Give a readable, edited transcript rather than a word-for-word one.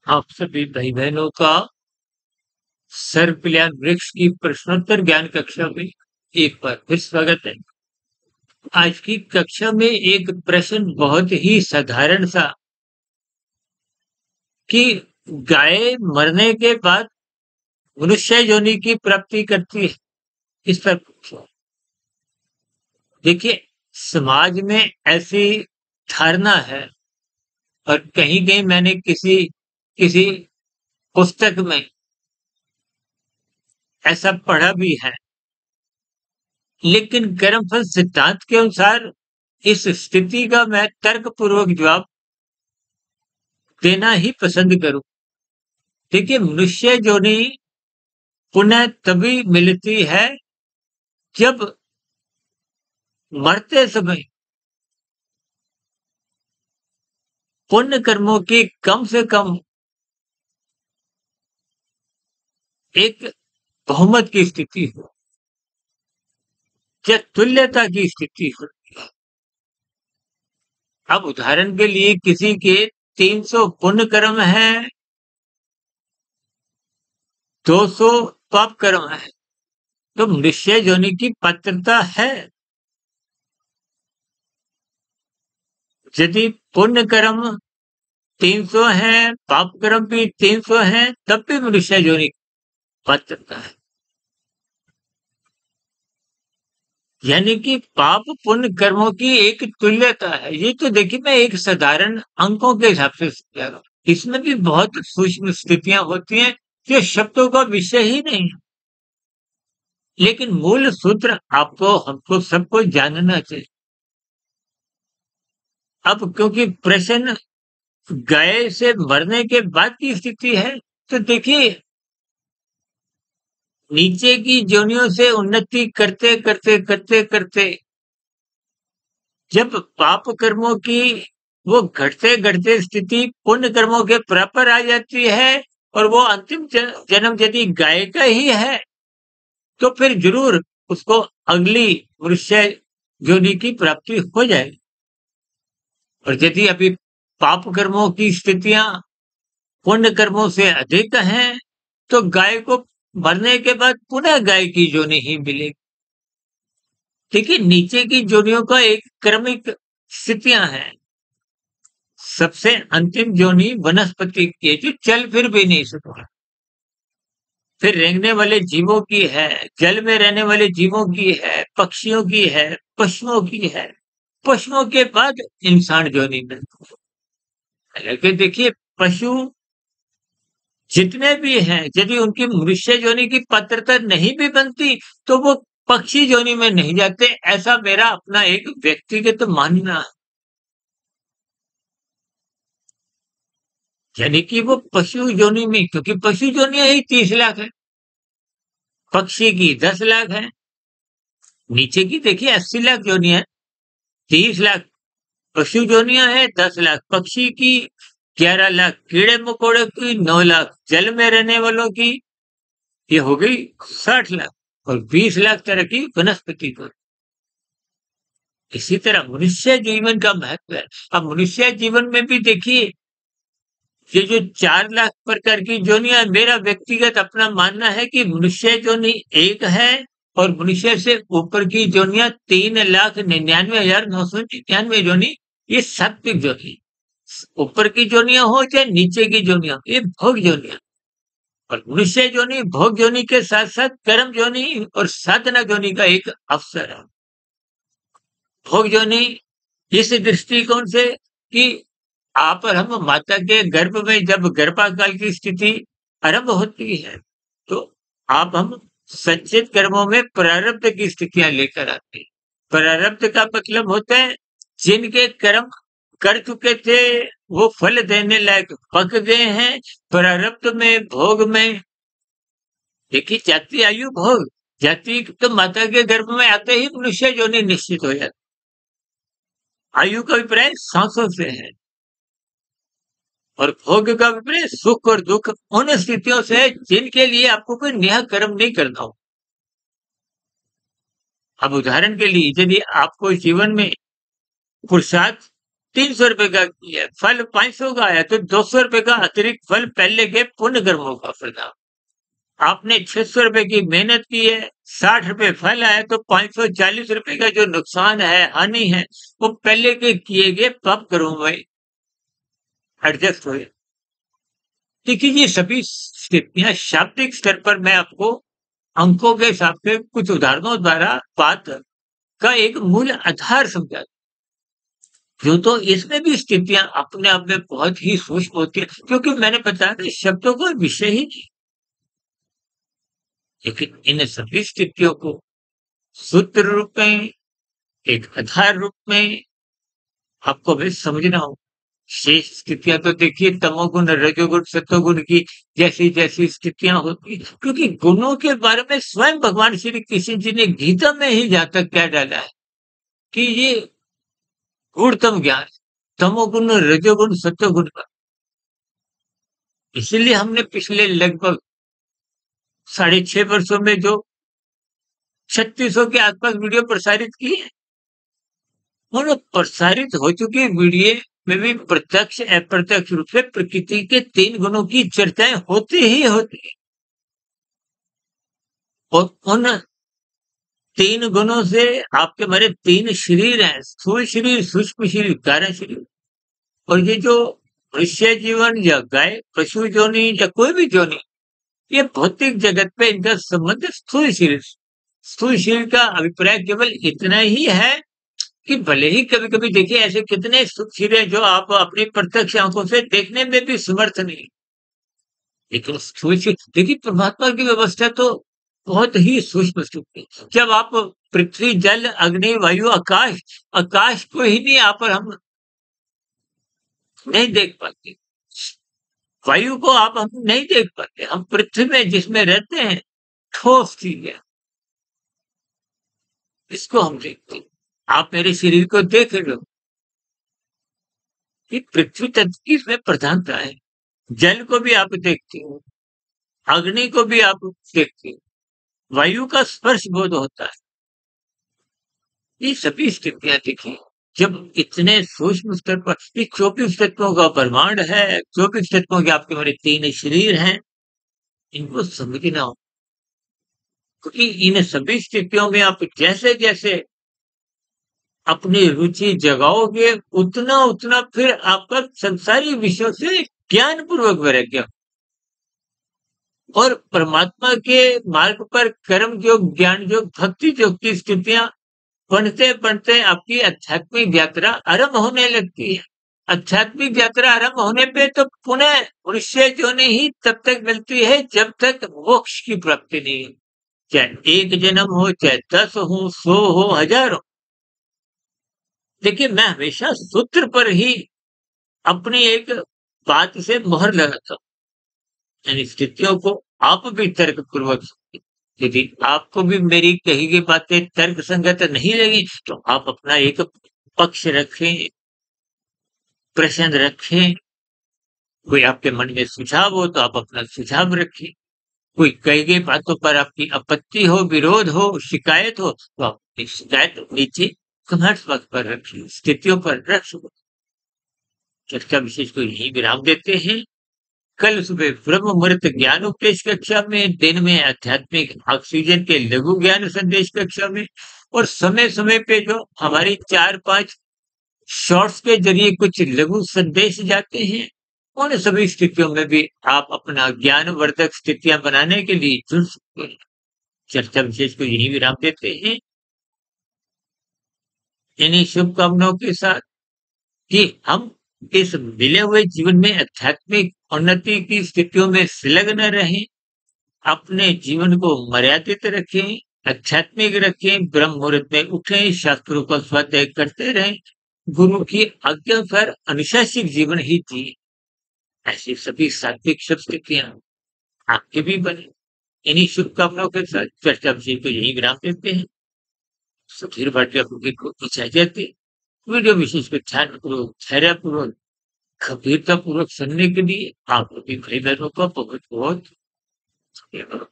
आप सभी भाई बहनों का सर्वकल्याण वृक्ष की प्रश्नोत्तर ज्ञान कक्षा में एक बार फिर स्वागत है। आज की कक्षा में एक प्रश्न बहुत ही साधारण सा कि गाय मरने के बाद मनुष्य योनि की प्राप्ति करती है, इस पर पूछा। देखिए, समाज में ऐसी धारणा है और कहीं-कहीं मैंने किसी किसी पुस्तक में ऐसा पढ़ा भी है। लेकिन कर्मफल सिद्धांत के अनुसार इस स्थिति का मैं तर्कपूर्वक जवाब देना ही पसंद करूँ। देखिए, मनुष्य योनि पुनः तभी मिलती है जब मरते समय पुण्य कर्मों की कम से कम एक बहुमत की स्थिति हो या तुल्यता की स्थिति हो। अब उदाहरण के लिए किसी के 300 पुण्य कर्म है, 200 पाप कर्म है, तो मनुष्य योनि की पात्रता है। यदि पुण्य कर्म 300 है, पाप कर्म भी 300 है, तब भी मनुष्य योनि की पात्रता है। यानी कि पाप पुण्य कर्मों की एक तुल्यता है। ये तो देखिए, मैं एक साधारण अंकों के हिसाब से समझा रहा हूं। इसमें भी बहुत सूक्ष्म स्थितियां होती हैं जो शब्दों का विषय ही नहीं है, लेकिन मूल सूत्र आपको हमको सबको जानना चाहिए। अब क्योंकि प्रश्न गाय से मरने के बाद की स्थिति है, तो देखिए, नीचे की योनियों से उन्नति करते करते करते करते जब पाप कर्मों की वो घटते घटते स्थिति पुण्य कर्मों के बराबर आ जाती है और वो अंतिम जन्म यदि गाय का ही है, तो फिर जरूर उसको अगली मनुष्य योनि की प्राप्ति हो जाएगी। और यदि अभी पाप कर्मों की स्थितियां पुण्य कर्मों से अधिक हैं, तो गाय को मरने के बाद पुनः गाय की योनि ही मिलेगी। देखिए, नीचे की योनियों का एक क्रमिक स्थितियां हैं। सबसे अंतिम योनि वनस्पति की है, जो चल फिर भी नहीं सकता। फिर रेंगने वाले जीवों की है, जल में रहने वाले जीवों की है, पक्षियों की है, पशुओं की है। पशुओं के बाद इंसान योनि मिलती है। लेकिन देखिए, पशु जितने भी हैं, यदि उनकी मनुष्य योनि की पात्रता नहीं भी बनती, तो वो पक्षी योनि में नहीं जाते। ऐसा मेरा अपना एक व्यक्तिगत मानना है। यानी कि वो पशु योनि में, क्योंकि पशु योनियां ही 30 लाख है, पक्षी की 10 लाख है, नीचे की देखिए 80 लाख योनियां है। 30 लाख पशु योनियां है, 10 लाख पक्षी की, 11 लाख कीड़े मकोड़े की, 9 लाख जल में रहने वालों की, ये हो गई 60 लाख, और 20 लाख तरह की वनस्पति को। इसी तरह मनुष्य जीवन का महत्व है। अब मनुष्य जीवन में भी देखिए, ये जो 4 लाख प्रकार की योनियां, मेरा व्यक्तिगत अपना मानना है कि मनुष्य योनि एक है और मनुष्य से ऊपर की योनियां 3,99,999 योनि, ये सात्विक योनि। ऊपर की योनियां हो चाहे नीचे की योनियां, ये भोग योनियां। और मनुष्य योनि भोग योनि के साथ साथ कर्म योनि और साधना योनि का एक अवसर है। भोग योनि इस दृष्टिकोण से कि आप और हम माता के गर्भ में जब गर्भाकाल की स्थिति आरंभ होती है, तो आप हम संचित कर्मों में प्रारब्ध की स्थितियां लेकर आते हैं। प्रारब्ध का मतलब होता है जिनके कर्म कर चुके थे, वो फल देने लायक पक गए हैं। प्रारब्ध में, भोग में, देखिए, जाति आयु भोग, जाति तो माता के गर्भ में आते ही मनुष्य योनि निश्चित हो जाती। आयु का अभिप्राय सांसों से है और भोग का अभिप्राय सुख और दुख उन स्थितियों से है जिनके लिए आपको कोई नया कर्म नहीं करना हो। अब उदाहरण के लिए, यदि आपको जीवन में पुरुषार्थ ₹300 का किया, फल 500 का आया तो ₹200 का अतिरिक्त फल पहले के पुण्य कर्मों का प्रताप। आपने ₹600 की मेहनत की है, ₹60 फल आया तो ₹540 का जो नुकसान है, हानि है, वो पहले के किए गए पाप कर्मों में एडजस्ट हुए। देखिए ये सभी स्थितियां शाब्दिक स्तर पर मैं आपको अंकों के हिसाब से कुछ उदाहरणों द्वारा बात का एक मूल आधार समझा। यूँ तो इसमें भी स्थितियाँ अपने आप में बहुत ही सूक्ष्म होती है, क्योंकि मैंने बताया था शब्दों का विषय ही नहीं। लेकिन इन सभी स्थितियों को सूत्र रूप में, एक आधार रूप में आपको भी समझना होगा। शेष स्थितियाँ तो देखिए तमोगुण, रजोगुण, सत्वगुण की जैसी-जैसी स्थितियाँ होती हैं, क्योंकि गुणों के बारे में स्वयं भगवान श्री कृष्ण जी ने गीता में ही जहाँ तक कह डाला है कि ये गूढ़तम ज्ञान, तमोगुण, रजोगुण, सत्वगुण का। इसीलिए हमने पिछले लगभग 6.5 वर्षों में जो 3600 के आसपास वीडियो प्रसारित की है, और प्रसारित हो चुकी वीडियो में भी प्रत्यक्ष अप्रत्यक्ष रूप से प्रकृति के 3 गुणों की चर्चाएं होती ही होती है। और उन 3 गुणों से आपके हमारे 3 शरीर हैं, स्थूल शरीर, सूक्ष्म शरीर, कारण शरीर। और ये जो मनुष्य जीवन या गाय, पशु जोनि या कोई भी जोनि, ये भौतिक जगत पे इनका संबंध स्थूल शरीर का अभिप्राय केवल इतना ही है कि भले ही कभी-कभी देखिए ऐसे कितने शरीर हैं जो आप अपनी प्रत्यक्ष आंखों से देखने में भी समर्थ नहीं। लेकिन स्थूल शरीर देखिए परमात्मा की व्यवस्था तो बहुत ही सूक्ष्म स्थिति। जब आप पृथ्वी, जल, अग्नि, वायु, आकाश को ही नहीं आप और हम नहीं देख पाते। वायु को हम नहीं देख पाते। हम पृथ्वी में जिसमें रहते हैं, ठोस चीज़ है, इसको हम देखते हैं। आप मेरे शरीर को देख रहे हो, ये पृथ्वी तत्व की इसमें प्रधानता है। जल को भी आप देखते हो, अग्नि को भी आप देखते हो, वायु का स्पर्श बोध होता है। ये सभी स्थितियाँ देखिए, जब इतने सूक्ष्म स्तर पर ये 24 तत्वों का ब्रह्मांड है, 24 तत्वों के आपके हमारे 3 शरीर हैं, इनको समझना हो। क्योंकि इन सभी स्थितियों में आप जैसे-जैसे अपनी रुचि जगाओगे, उतना-उतना फिर आपका संसारी विषयों से ज्ञानपूर्वक वैराग्य और परमात्मा के मार्ग पर कर्म योग, ज्ञान योग, भक्ति योग की स्थितियाँ बढ़ते-बढ़ते आपकी आध्यात्मिक यात्रा आरंभ होने लगती है। आध्यात्मिक यात्रा आरंभ होने पे तो पुनः मनुष्य योनि ही तब तक मिलती है जब तक मोक्ष की प्राप्ति नहीं हो। चाहे 1 जन्म हो, चाहे 10 हो, 100 हो, 1000 हो। देखिए मैं हमेशा सूत्र पर ही अपनी एक बात से मोहर लगाता हूँ। यानी स्थितियों को आप भी तर्कपूर्वक यदि आपको भी मेरी कही गई बातें तर्क संगत नहीं लगी तो आप अपना एक पक्ष रखें, प्रश्न रखें। कोई आपके मन में सुझाव हो तो आप अपना सुझाव रखें। कोई कही गई बातों पर आपकी आपत्ति हो, विरोध हो, शिकायत हो तो आप अपनी शिकायत नीचे कमेंट्स बॉक्स पर रखिए, स्थितियों पर रख सको। चर्चा विशेष को यहीं विराम देते हैं। कल सुबह ब्रह्म मुहूर्त ज्ञान उपदेश कक्षा में, दिन में आध्यात्मिक ऑक्सीजन के लघु ज्ञान संदेश कक्षा में, और समय-समय पे जो हमारी 4-5 शॉर्ट्स के जरिए कुछ लघु संदेश जाते हैं, उन सभी स्थितियों में भी आप अपना ज्ञानवर्धक स्थितियां बनाने के लिए जुड़ सकते हैं। चर्चा विशेष को यहीं विराम देते हैं। इन्हीं शुभकामनाओं के साथ कि हम इस मिले हुए जीवन में आध्यात्मिक उन्नति की स्थितियों में संलग्न रहें, अपने जीवन को मर्यादित रखें, आध्यात्मिक रखें, ब्रह्म मुहूर्त में उठें, शास्त्रों का स्वाध्याय करते रहें, गुरु की आज्ञा पर अनुशासित जीवन ही जिए। ऐसी सभी सात्विक शुभ स्थितियां आपके भी बने। इन्हीं शुभकामनाओं के साथ चर्चा विषय को यहीं विराम देते हैं। सुधीर भाटिया को इजाजत दें। वीडियो विशेष पे ध्यानपूर्वक, धैर्यपूर्वक, गंभीरतापूर्वक सुनने के लिए आप सभी भाई बहनों का बहुत-बहुत धन्यवाद।